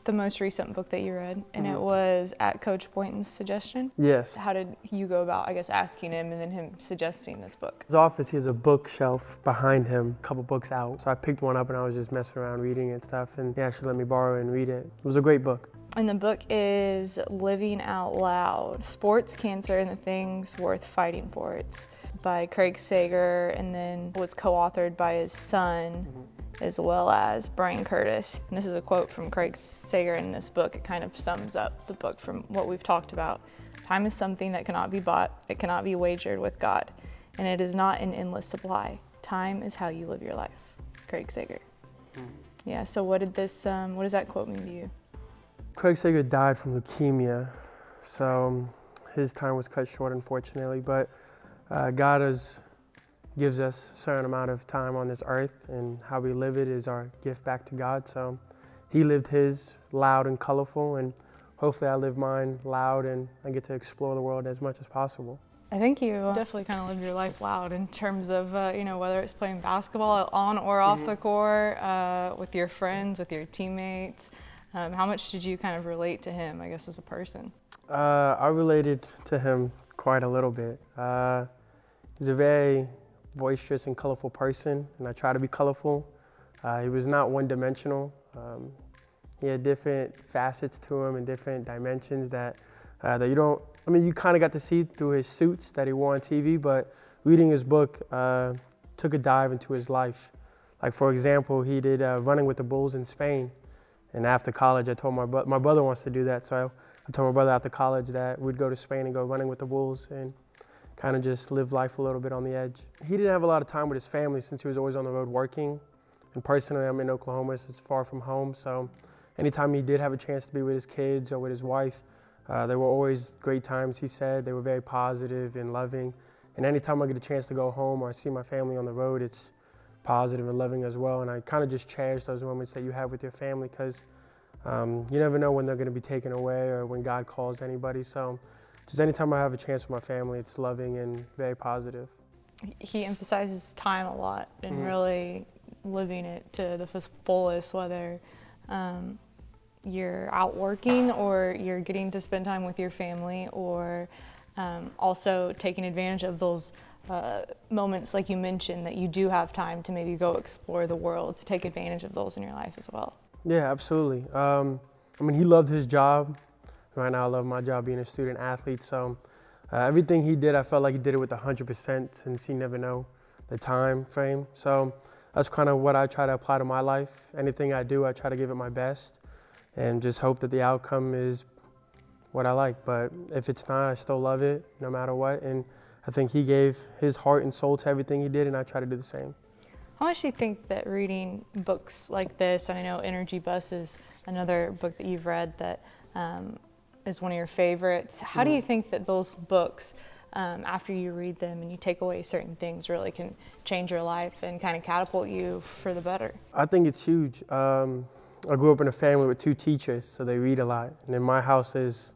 the most recent book that you read, and it was at Coach Boynton's suggestion. Yes. How did you go about, I guess, asking him and then him suggesting this book? His office, he has a bookshelf behind him, a couple books out. So I picked one up and I was just messing around reading and stuff, and he actually let me borrow it and read it. It was a great book. And the book is Living Out Loud, Sports, Cancer, and the Things Worth Fighting For. It's by Craig Sager, and then was co-authored by his son, as well as Brian Curtis. And this is a quote from Craig Sager in this book. It kind of sums up the book from what we've talked about. Time is something that cannot be bought, it cannot be wagered with God, and it is not an endless supply. Time is how you live your life. Craig Sager. Yeah, so what does that quote mean to you? Craig Sager died from leukemia, so his time was cut short, unfortunately, but God gives us a certain amount of time on this earth, and how we live it is our gift back to God. So he lived his loud and colorful, and hopefully I live mine loud, and I get to explore the world as much as possible. I think you definitely kind of lived your life loud in terms of, whether it's playing basketball on or off the court, with your friends, with your teammates. How much did you kind of relate to him, I guess, as a person? I related to him quite a little bit. He's a very boisterous and colorful person, and I try to be colorful. He was not one-dimensional. He had different facets to him and different dimensions that you kind of got to see through his suits that he wore on TV, but reading his book took a dive into his life. Like, for example, he did running with the bulls in Spain. And after college, I told my brother wants to do that, so I told my brother after college that we'd go to Spain and go running with the bulls and kind of just live life a little bit on the edge. He didn't have a lot of time with his family since he was always on the road working. And personally, I'm in Oklahoma, so it's far from home. So anytime he did have a chance to be with his kids or with his wife, they were always great times, he said. They were very positive and loving. And anytime I get a chance to go home or see my family on the road, it's positive and loving as well. And I kind of just cherish those moments that you have with your family, because you never know when they're going to be taken away or when God calls anybody. So just anytime I have a chance with my family, it's loving and very positive. He emphasizes time a lot and really living it to the fullest, whether you're out working or you're getting to spend time with your family, or also taking advantage of those moments, like you mentioned, that you do have time to maybe go explore the world, to take advantage of those in your life as well. Yeah, absolutely. He loved his job. Right now I love my job being a student athlete, so everything he did, I felt like he did it with 100%, since you never know the time frame. So that's kind of what I try to apply to my life. Anything I do, I try to give it my best and just hope that the outcome is what I like. But if it's not, I still love it no matter what. And I think he gave his heart and soul to everything he did, and I try to do the same. How much do you think that reading books like this, and I know Energy Bus is another book that you've read that is one of your favorites, how do you think that those books, after you read them and you take away certain things, really can change your life and kind of catapult you for the better? I think it's huge. I grew up in a family with 2 teachers, so they read a lot. And in my house there's,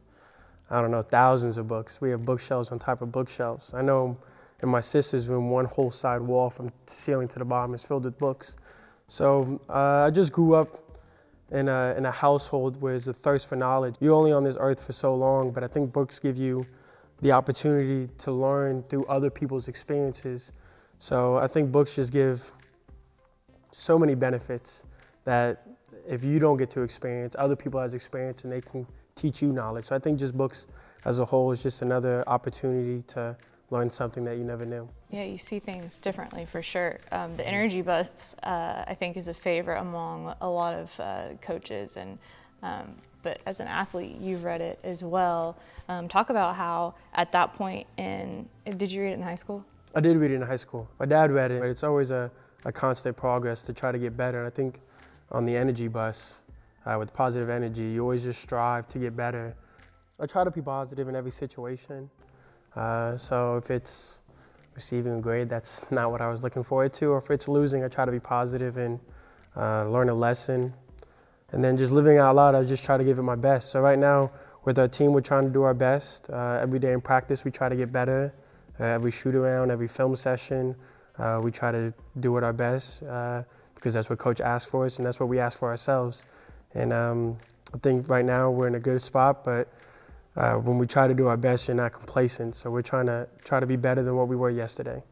thousands of books. We have bookshelves on top of bookshelves. I know in my sister's room, one whole side wall from ceiling to the bottom is filled with books. So I just grew up in a household where there's a thirst for knowledge. You're only on this earth for so long, but I think books give you the opportunity to learn through other people's experiences. So I think books just give so many benefits that if you don't get to experience, other people has experience and they can teach you knowledge. So I think just books as a whole is just another opportunity to learn something that you never knew. Yeah, you see things differently for sure. The Energy Bus, I think, is a favorite among a lot of coaches, and but as an athlete, you've read it as well. Talk about how at that point did you read it in high school? I did read it in high school. My dad read it, but it's always a constant progress to try to get better. And I think on the Energy Bus, with positive energy, you always just strive to get better. I try to be positive in every situation. So if it's receiving a grade that's not what I was looking forward to, or if it's losing, I try to be positive and learn a lesson. And then just living out loud, I just try to give it my best. So right now, with our team, we're trying to do our best. Every day in practice, we try to get better. Every shoot around, every film session, we try to do it our best because that's what Coach asked for us, and that's what we ask for ourselves. And I think right now we're in a good spot, but when we try to do our best, you're not complacent. So we're trying to be better than what we were yesterday.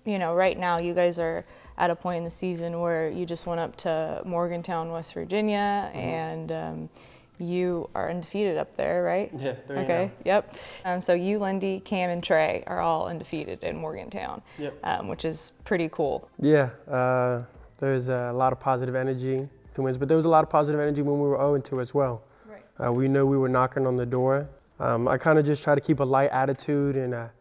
You know, right now you guys are at a point in the season where you just went up to Morgantown, West Virginia, and you are undefeated up there, right? Yeah, 3-0. Okay, yep. So you, Lindy, Cam, and Trey are all undefeated in Morgantown, which is pretty cool. Yeah, there's a lot of positive energy to wins, but there was a lot of positive energy when we were 0-2 as well. Right. We knew we were knocking on the door. I kind of just try to keep a light attitude and a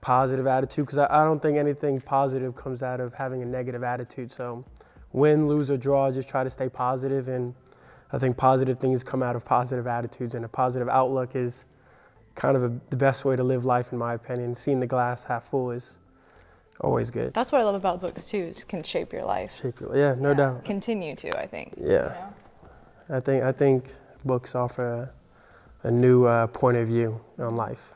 positive attitude, because I don't think anything positive comes out of having a negative attitude. So win, lose, or draw, just try to stay positive, and I think positive things come out of positive attitudes, and a positive outlook is kind of the best way to live life, in my opinion. Seeing the glass half full is always good. That's what I love about books too, is can shape your life. Yeah, no doubt. Continue to, I think. Yeah, you know? I think books offer a new point of view on life.